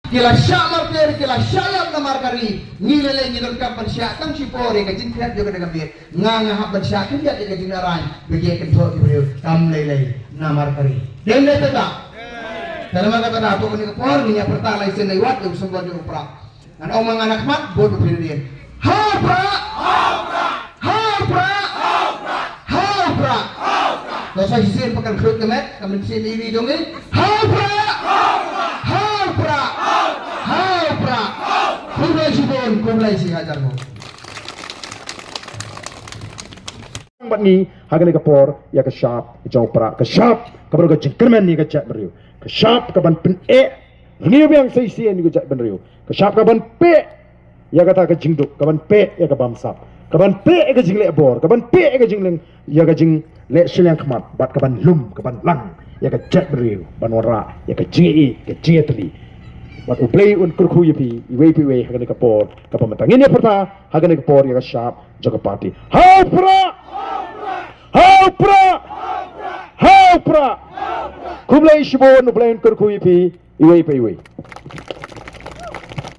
Kila syamar ter kila syayam na markari ngilele ngidol ka persya tang sipore ka jinkat juga dengan dia nganga hab persya kan dia ka jinaran bagi ka tho ki kam lele na markari den le ta dalam kata dah tu ni por ni perta lai sen lewat tu semua di upra dan omong anak mat bodoh dia ha pra dosa hisir pakan khut kemet kami sin ini dong ni ha pra kumlai si hajar mo bat ni hagane ka por ya ka sharp jong pra ka sharp ka bro ka jingkermen ni ka chat beriu ka sharp ka ban pen ni biang sai si ni ka chat beriu ka sharp ka ban pe ya ka ta ka jingduk ka ban pe ya ka bam sap ka ban pe ka jingle bor ka ban pe ka jingleng ya ka jing le silang khamat bat ka ban lum ka ban lang ya ka chat beriu ban wara ya ka jingi ka jingetli wat uplay un kurku yipi iwe hagane ka por ka pamatangin ya perta hagane ka por ya ka sharp jaga party Kumlay shibon uplayin kurku yipi iwe